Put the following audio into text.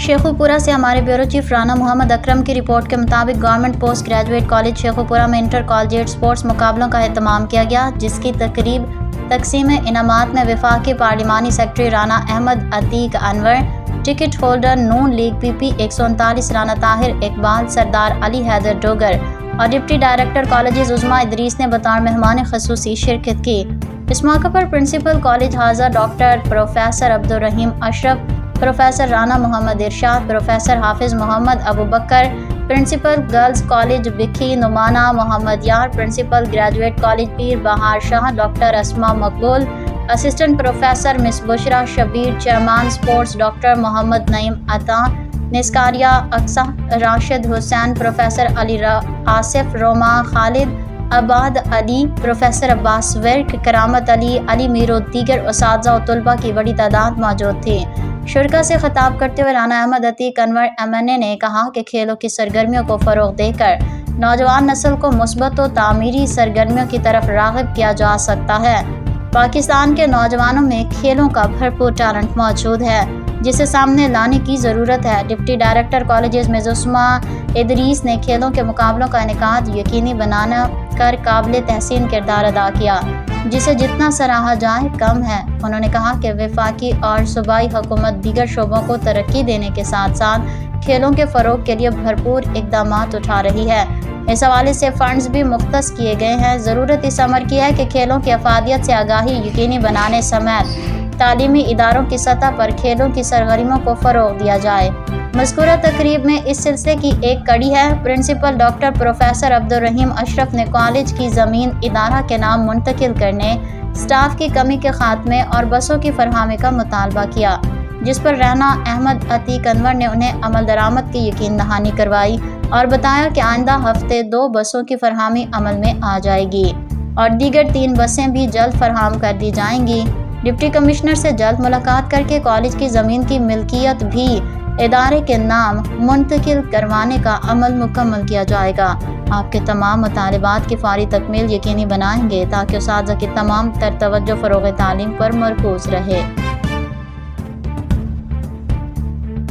शेखुपुरा से हमारे bureau chief Rana Mohammad Akram की रिपोर्ट के मुताबिक government post graduate college Sheikhupura में इंटर कॉलेजिएट स्पोर्ट्स मुकाबलों का एहतमाम किया गया, जिसकी तकसीम इनामात में वफाकी पार्लिमानी secretary Rana Ahmad Atiq Anwar, ticket holder Noon league PP 139 Rana Tahir Iqbal, Sardar Ali Haider Dogar और deputy director colleges Usma Idrees ने बतौर मेहमान खसूसी शिरकत की। इस मौके पर principal college Hazro doctor professor Abdul Rahim Ashraf, professor Rana Mohammad Irshad, professor Hafiz Mohammad Abu Bakar, principal girls college बिखी Numana Mohammad Yar, principal graduate college पीर बहार Shah doctor Asma Maqbool, assistant professor miss Bushra Shabbir, chairman sports doctor Mohammad Naeem Ata, निस्कारिया अक्सा राशिद हुसैन, प्रोफेसर अली आसिफ, रोमा खालिद, अबाद अली, प्रोफेसर अब्बास वर्क, करामत अली, अली मीर और दीगर उस्ताज़ा और तलबा की बड़ी तादाद मौजूद थी। शुरका से खिताब करते हुए राना अहमद अतीक अनवर MNA ने कहा कि खेलों की सरगर्मियों को फ़रोग़ देकर नौजवान नस्ल को मुस्बत और तामीरी सरगर्मियों की तरफ राग़िब किया जा सकता है। पाकिस्तान के नौजवानों में खेलों का भरपूर टैलेंट मौजूद है, जिसे सामने लाने की ज़रूरत है। डिप्टी डायरेक्टर कॉलेजेस में उस्मा इदरीस ने खेलों के मुकाबलों का इनेकाद यकीनी बनाना कर काबिल तहसीन किरदार अदा किया, जिसे जितना सराहा जाए कम है। उन्होंने कहा कि वफाकी और सूबाई हुकूमत दीगर शोबों को तरक्की देने के साथ साथ खेलों के फ़रोग़ के लिए भरपूर इक़दामात उठा रही है। इस हवाले से फ़ंड्स भी मुख्तस किए गए हैं। ज़रूरत इस अमर की है कि खेलों की अफादियत से आगाही यकीनी बनाने समेत तालीमी इदारों की सतह पर खेलों की सरगर्मियों को फ़रोग़ दिया जाए। मज़कूरा तकरीब में इस सिलसिले की एक कड़ी है। Principal doctor professor Abdul Rahim Ashraf ने कॉलेज की ज़मीन इदारा के नाम मुंतकिल करने, स्टाफ की कमी के खात्मे और बसों की फरहमी का मुतालबा किया, जिस पर राना अहमद अतीक अनवर ने उन्हें अमल दरामद की यकीन दहानी करवाई और बताया कि आइंदा हफ्ते 2 बसों की फरहमी अमल में आ जाएगी और दीगर 3 बसें भी जल्द फराहम कर दी जाएंगी। डिप्टी कमिश्नर से जल्द मुलाकात करके कॉलेज की ज़मीन की मिल्कियत भी इदारे के नाम मुंतकिल करवाने का अमल मुकम्मल किया जाएगा। आपके तमाम मुतालिबात की फौरी तकमील यकीनी बनाएंगे ताकि उस्ताज़ा की तमाम तर तवज्जो फ़रोग़ तालीम पर मरकूज़ रहे।